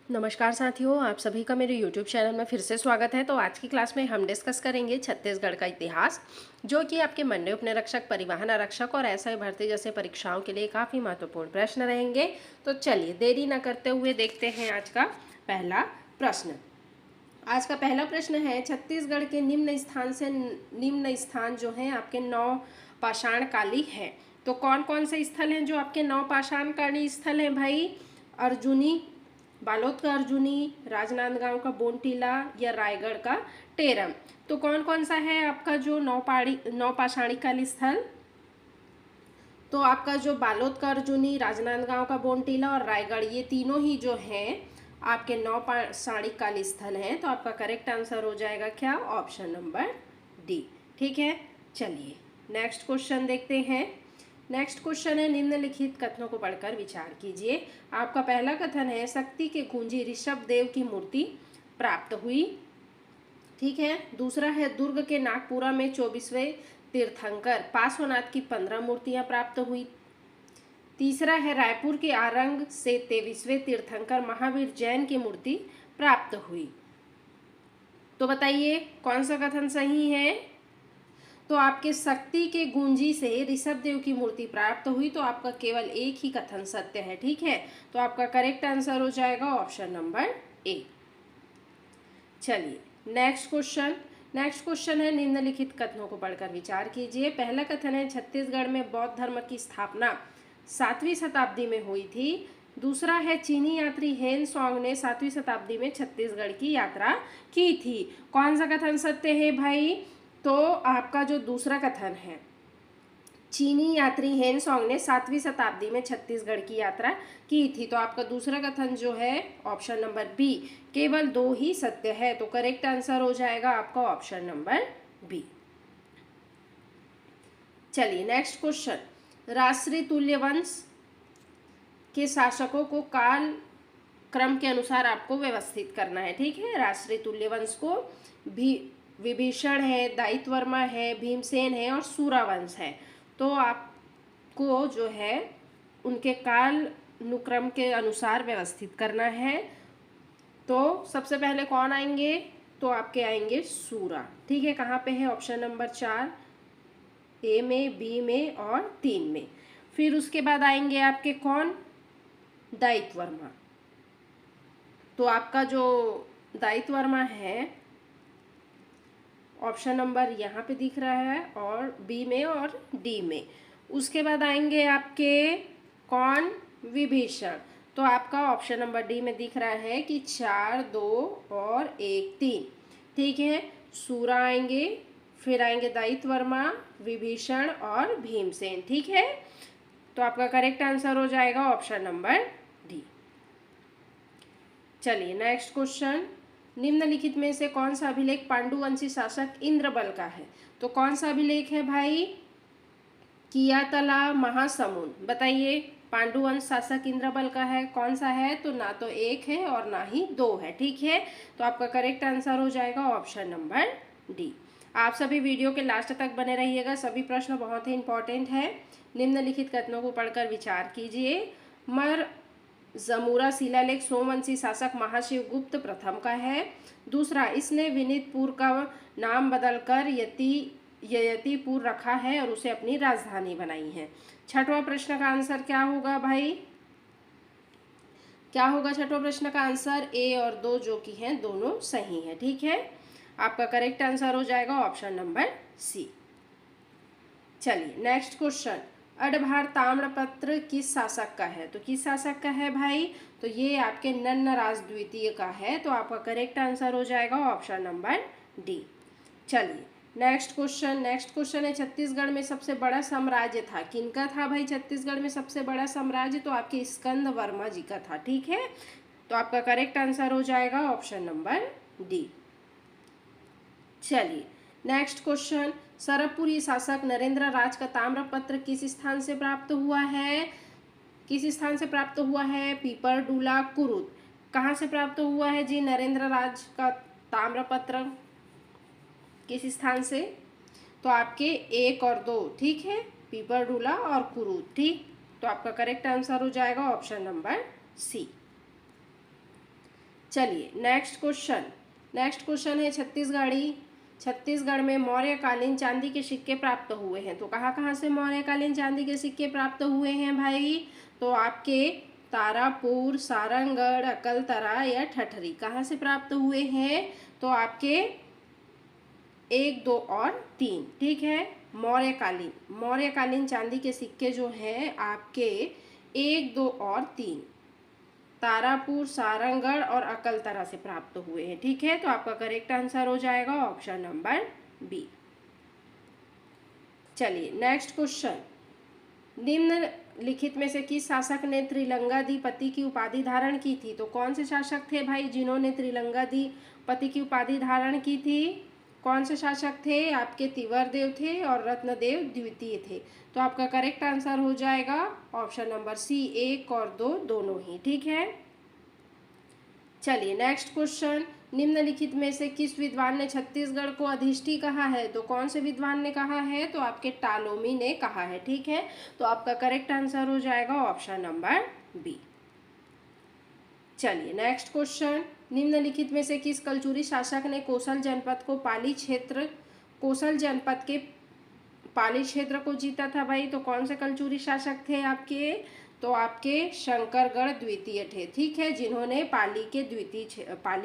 नमस्कार साथियों, आप सभी का मेरे YouTube चैनल में फिर से स्वागत है। तो आज की क्लास में हम डिस्कस करेंगे छत्तीसगढ़ का इतिहास, जो कि आपके मंडे उपनिरीक्षक, परिवहन आरक्षक और एसआई भर्ती जैसे परीक्षाओं के लिए काफ़ी महत्वपूर्ण प्रश्न रहेंगे। तो चलिए देरी न करते हुए देखते हैं आज का पहला प्रश्न। आज का पहला प्रश्न है, छत्तीसगढ़ के निम्न स्थान जो हैं आपके 9 पाषाणकाली हैं। तो कौन कौन से स्थल हैं जो आपके 9 पाषाणकाली स्थल हैं भाई? अर्जुनी, बालोद का अर्जुनी, राजनांदगांव का बोनटीला या रायगढ़ का टेरम। तो कौन कौन सा है आपका जो 9 पाषाणकाली स्थल? तो आपका जो बालोद का अर्जुनी, राजनांदगांव का बोनटीला और रायगढ़, ये तीनों ही जो हैं आपके 9 पाषाणकाली स्थल हैं। तो आपका करेक्ट आंसर हो जाएगा क्या? Option number D. ठीक है, चलिए नेक्स्ट क्वेश्चन देखते हैं। नेक्स्ट क्वेश्चन है, निम्नलिखित कथनों को पढ़कर विचार कीजिए। आपका पहला कथन है, शक्ति के कुंजी ऋषभ देव की मूर्ति प्राप्त हुई। ठीक है। दूसरा है, दुर्ग के नागपुरा में 24वें तीर्थंकर पार्श्वनाथ की 15 मूर्तियां प्राप्त हुई। तीसरा है, रायपुर के आरंग से 23वें तीर्थंकर महावीर जैन की मूर्ति प्राप्त हुई। तो बताइए कौन सा कथन सही है? तो आपके शक्ति के गुंजी से ऋषभ देव की मूर्ति प्राप्त हुई। तो आपका केवल एक ही कथन सत्य है। ठीक है, तो आपका करेक्ट आंसर हो जाएगा ऑप्शन नंबर ए। चलिए नेक्स्ट क्वेश्चन है, निम्नलिखित कथनों को पढ़कर विचार कीजिए। पहला कथन है, छत्तीसगढ़ में बौद्ध धर्म की स्थापना 7वीं शताब्दी में हुई थी। दूसरा है, चीनी यात्री हेन सॉन्ग ने 7वीं शताब्दी में छत्तीसगढ़ की यात्रा की थी। कौन सा कथन सत्य है भाई? तो आपका जो दूसरा कथन है, चीनी यात्री हेन सॉन्ग ने 7वीं शताब्दी में छत्तीसगढ़ की यात्रा की थी। तो आपका दूसरा कथन जो है ऑप्शन नंबर बी, केवल 2 ही सत्य है। तो करेक्ट आंसर हो जाएगा आपका ऑप्शन नंबर बी। चलिए नेक्स्ट क्वेश्चन, राजश्री तुल्य वंश के शासकों को काल क्रम के अनुसार आपको व्यवस्थित करना है। ठीक है, राजश्री तुल्य वंश को भी विभीषण है, दायित्वर्मा है, भीमसेन है और सूरावंश है। तो आपको जो है उनके काल अनुक्रम के अनुसार व्यवस्थित करना है। तो सबसे पहले कौन आएंगे? तो आपके आएंगे सूरा। ठीक है, कहाँ पे है? ऑप्शन नंबर 4, ए में, बी में और 3 में। फिर उसके बाद आएंगे आपके कौन? दायित्वर्मा। तो आपका जो दायित्वर्मा है ऑप्शन नंबर यहाँ पे दिख रहा है, और बी में और डी में। उसके बाद आएंगे आपके कौन? विभीषण। तो आपका ऑप्शन नंबर डी में दिख रहा है कि 4, 2 और 1, 3। ठीक है, सूरा आएंगे, फिर आएंगे दायित्वर्मा, विभीषण और भीमसेन। ठीक है, तो आपका करेक्ट आंसर हो जाएगा ऑप्शन नंबर डी। चलिए नेक्स्ट क्वेश्चन, निम्नलिखित में से कौन सा अभिलेख पांडुवंशी शासक इंद्रबल का है? तो कौन सा अभिलेख है भाई? कियातला महासमुंद। बताइए, पांडुवंश शासक इंद्रबल का है, कौन सा है? तो ना तो 1 है और ना ही 2 है। ठीक है, तो आपका करेक्ट आंसर हो जाएगा ऑप्शन नंबर डी। आप सभी वीडियो के लास्ट तक बने रहिएगा, सभी प्रश्न बहुत ही इंपॉर्टेंट है। निम्नलिखित कथनों को पढ़कर विचार कीजिए। मर जमूरा शिलालेख सोमवंशी शासक महाशिवगुप्त प्रथम का है। दूसरा, इसने विनीतपुर का नाम बदलकर ययतिपुर रखा है और उसे अपनी राजधानी बनाई है। छठवां प्रश्न का आंसर क्या होगा भाई? क्या होगा छठवां प्रश्न का आंसर? ए और 2 जो कि हैं दोनों सही हैं। ठीक है, आपका करेक्ट आंसर हो जाएगा ऑप्शन नंबर सी। चलिए नेक्स्ट क्वेश्चन, अडभार ताम्रपत्र किस शासक का है? तो किस शासक का है भाई? तो ये आपके नन्नराज द्वितीय का है। तो आपका करेक्ट आंसर हो जाएगा ऑप्शन नंबर डी। चलिए नेक्स्ट क्वेश्चन है, छत्तीसगढ़ में सबसे बड़ा साम्राज्य था, किनका था भाई? छत्तीसगढ़ में सबसे बड़ा साम्राज्य तो आपके स्कंद वर्मा जी का था। ठीक है, तो आपका करेक्ट आंसर हो जाएगा ऑप्शन नंबर डी। चलिए नेक्स्ट क्वेश्चन, सरबपुरी शासक नरेंद्र राज का ताम्रपत्र किस स्थान से प्राप्त हुआ है? किस स्थान से प्राप्त हुआ है? पीपरडुला, कुरुद। कहाँ से प्राप्त हुआ है जी नरेंद्र राज का ताम्रपत्र? किस स्थान से? तो आपके 1 और 2। ठीक है, पीपरडुला और कुरुद। ठीक, तो आपका करेक्ट आंसर हो जाएगा ऑप्शन नंबर सी। चलिए नेक्स्ट क्वेश्चन है छत्तीसगढ़ी। छत्तीसगढ़ में मौर्यकालीन चांदी के सिक्के प्राप्त हुए हैं। तो कहाँ कहाँ से मौर्यकालीन चांदी के सिक्के प्राप्त हुए हैं भाई? तो आपके तारापुर, सारंगगढ़, अकलतरा या ठठरी, कहाँ से प्राप्त हुए हैं? तो आपके 1, 2 और 3, ठीक है। मौर्यकालीन चांदी के सिक्के जो हैं आपके 1, 2 और 3 तारापुर, सारंगगढ़ और अकलतरा से प्राप्त हुए हैं, ठीक है। तो आपका करेक्ट आंसर हो जाएगा ऑप्शन नंबर बी। चलिए नेक्स्ट क्वेश्चन, निम्नलिखित में से किस शासक ने त्रिलंगाधिपति की उपाधि धारण की थी? तो कौन से शासक थे भाई जिन्होंने त्रिलंगाधिपति की उपाधि धारण की थी? कौन से शासक थे? आपके तिवरदेव थे और रत्नदेव द्वितीय थे। तो आपका करेक्ट आंसर हो जाएगा ऑप्शन नंबर सी, 1 और 2 दोनों ही, ठीक है। चलिए नेक्स्ट क्वेश्चन, निम्नलिखित में से किस विद्वान ने छत्तीसगढ़ को अधिष्ठी कहा है? तो कौन से विद्वान ने कहा है? तो आपके टालोमी ने कहा है, ठीक है। तो आपका करेक्ट आंसर हो जाएगा ऑप्शन नंबर बी। चलिए नेक्स्ट क्वेश्चन, निम्नलिखित में से किस कलचुरी शासक ने कोसल जनपद के पाली क्षेत्र को जीता था भाई? तो कौन से कलचुरी शासक थे आपके? तो आपके शंकरगढ़ द्वितीय थे, ठीक है, जिन्होंने पाली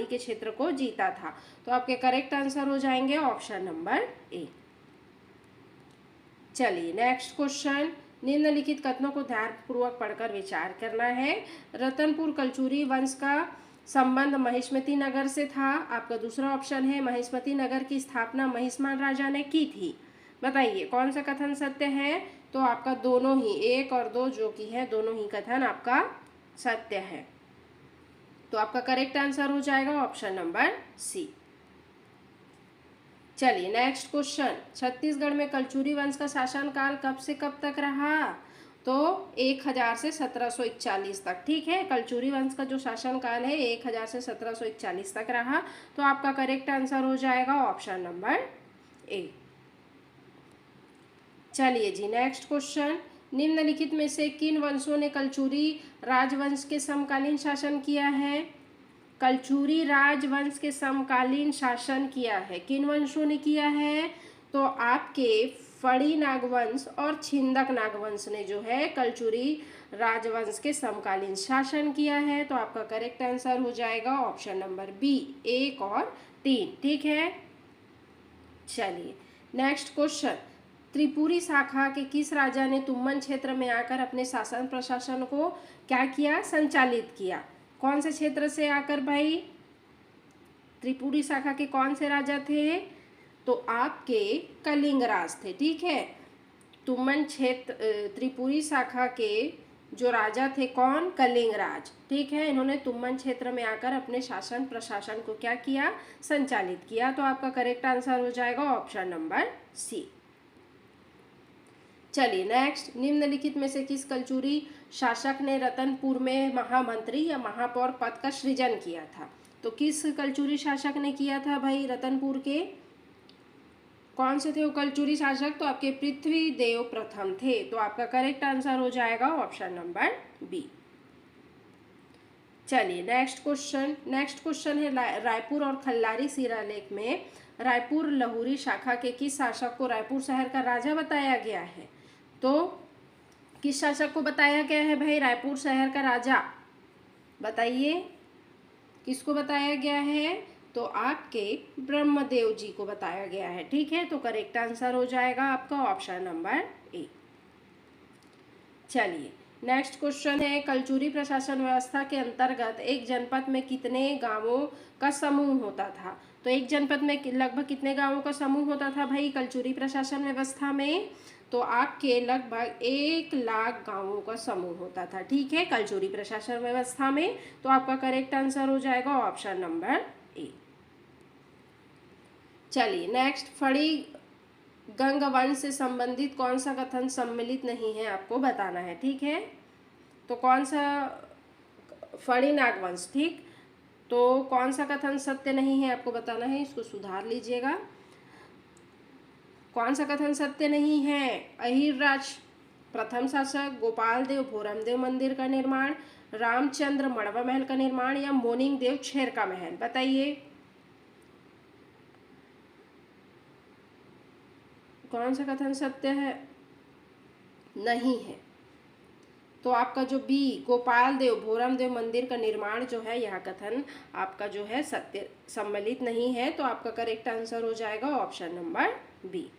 के क्षेत्र को जीता था। तो आपके करेक्ट आंसर हो जाएंगे ऑप्शन नंबर ए। चलिए नेक्स्ट क्वेश्चन, निम्नलिखित कथनों को ध्यानपूर्वक पढ़कर विचार करना है। रतनपुर कलचुरी वंश का संबंध महिष्मती नगर से था। आपका दूसरा ऑप्शन है महिष्मती नगर की स्थापना महिष्मान राजा ने की थी। बताइए कौन सा कथन सत्य है? तो आपका दोनों ही, 1 और 2 जो कि है दोनों ही कथन आपका सत्य है। तो आपका करेक्ट आंसर हो जाएगा ऑप्शन नंबर सी। चलिए नेक्स्ट क्वेश्चन, छत्तीसगढ़ में कलचुरी वंश का शासनकाल कब से कब तक रहा? तो 1000 से 1741 तक, ठीक है। कलचुरी वंश का जो शासनकाल है 1000 से 1741 तक रहा। तो आपका करेक्ट आंसर हो जाएगा ऑप्शन नंबर ए। चलिए जी नेक्स्ट क्वेश्चन, निम्नलिखित में से किन वंशों ने कलचुरी राजवंश के समकालीन शासन किया है? कलचुरी राजवंश के समकालीन शासन किया है, किन वंशों ने किया है? तो आपके फड़ी नागवंश और छिंदक नागवंश ने जो है कलचुरी राजवंश के समकालीन शासन किया है। तो आपका करेक्ट आंसर हो जाएगा ऑप्शन नंबर बी, 1 और 3, ठीक है। चलिए नेक्स्ट क्वेश्चन, त्रिपुरी शाखा के किस राजा ने तुम्मन क्षेत्र में आकर अपने शासन प्रशासन को क्या किया? संचालित किया। कौन से क्षेत्र से आकर भाई? त्रिपुरी शाखा के कौन से राजा थे? तो आपके कलिंगराज थे, ठीक है। तुम्मन क्षेत्र त्रिपुरी शाखा के जो राजा थे कौन? कलिंगराज, ठीक है। इन्होंने तुम्मन क्षेत्र में आकर अपने शासन प्रशासन को क्या किया? संचालित किया। तो आपका करेक्ट आंसर हो जाएगा ऑप्शन नंबर सी। चलिए नेक्स्ट, निम्नलिखित में से किस कलचुरी शासक ने रतनपुर में महामंत्री या महापौर पद का सृजन किया था? तो किस कलचुरी शासक ने किया था भाई रतनपुर के? कौन से थे वो कलचुरी शासक? तो आपके पृथ्वीदेव प्रथम थे। तो आपका करेक्ट आंसर हो जाएगा ऑप्शन नंबर बी। चलिए नेक्स्ट क्वेश्चन है रायपुर और खल्लारी शिलालेख में रायपुर लहुरी शाखा के किस शासक को रायपुर शहर का राजा बताया गया है? तो किस शासक को बताया गया है भाई रायपुर शहर का राजा? बताइए किसको बताया गया है? तो आपके ब्रह्मदेव जी को बताया गया है, ठीक है। तो करेक्ट आंसर हो जाएगा आपका ऑप्शन नंबर ए। चलिए नेक्स्ट क्वेश्चन है, कलचुरी प्रशासन व्यवस्था के अंतर्गत एक जनपद में कितने गांवों का समूह होता था? तो एक जनपद में लगभग कितने गांवों का समूह होता था भाई कलचुरी प्रशासन व्यवस्था में? तो आपके लगभग 1 लाख गांवों का समूह होता था, ठीक है, कलचुरी प्रशासन व्यवस्था में। तो आपका करेक्ट आंसर हो जाएगा ऑप्शन नंबर ए। चलिए नेक्स्ट, फड़ी गंग वंश से संबंधित कौन सा कथन सम्मिलित नहीं है आपको बताना है, ठीक है। तो कौन सा? फड़ी नागवंश, ठीक। तो कौन सा कथन सत्य नहीं है आपको बताना है, इसको सुधार लीजिएगा। कौन सा कथन सत्य नहीं है? अहिरराज प्रथम शासक, गोपाल देव भोरमदेव मंदिर का निर्माण, रामचंद्र मड़वा महल का निर्माण या मोनिंग देव छेर का महल? बताइए कौन सा कथन सत्य है? नहीं है। तो आपका जो बी गोपाल देव भोरम देव मंदिर का निर्माण जो है, यह कथन आपका जो है सत्य सम्मिलित नहीं है। तो आपका करेक्ट आंसर हो जाएगा option number B.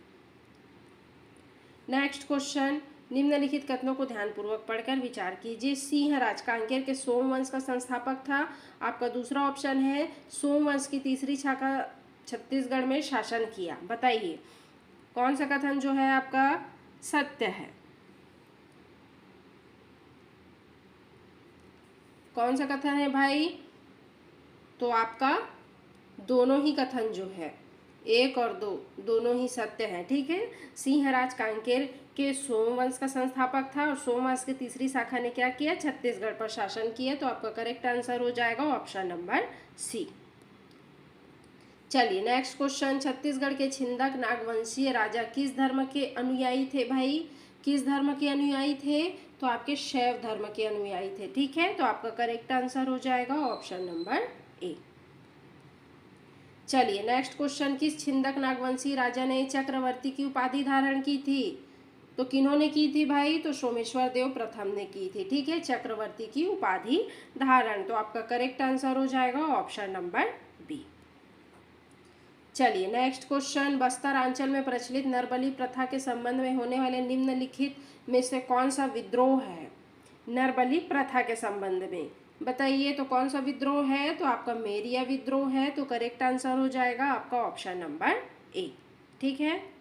Next question, निम्नलिखित कथनों को ध्यानपूर्वक पढ़कर विचार कीजिए। सिंहराज कांकेर के सोमवंश का संस्थापक था। आपका दूसरा ऑप्शन है सोमवंश की तीसरी शाखा छत्तीसगढ़ में शासन किया। बताइए कौन सा कथन जो है आपका सत्य है? कौन सा कथन है भाई? तो आपका दोनों ही कथन जो है, एक और दो, दोनों ही सत्य हैं। ठीक है, सिंहराज कांकेर के सोमवंश का संस्थापक था और सोमवंश की तीसरी शाखा ने क्या किया? छत्तीसगढ़ पर शासन किया। तो आपका करेक्ट आंसर हो जाएगा ऑप्शन नंबर सी। चलिए नेक्स्ट क्वेश्चन, छत्तीसगढ़ के छिंदक नागवंशीय राजा किस धर्म के अनुयायी थे भाई? किस धर्म के अनुयायी थे? तो आपके शैव धर्म के अनुयायी थे। ठीक है, तो आपका करेक्ट आंसर हो जाएगा ऑप्शन नंबर ए। चलिए नेक्स्ट क्वेश्चन, किस छिंदक नागवंशी राजा ने चक्रवर्ती की उपाधि धारण की थी? तो किन्होंने की थी भाई? तो सोमेश्वर देव प्रथम ने की थी। ठीक है, चक्रवर्ती की उपाधि धारण। तो आपका करेक्ट आंसर हो जाएगा ऑप्शन नंबर बी। चलिए नेक्स्ट क्वेश्चन, बस्तर अंचल में प्रचलित नरबलि प्रथा के संबंध में होने वाले निम्नलिखित में से कौन सा विद्रोह है? नरबलि प्रथा के संबंध में बताइए तो कौन सा विद्रोह है? तो आपका मेरिया विद्रोह है। तो करेक्ट आंसर हो जाएगा आपका ऑप्शन नंबर ए। ठीक है।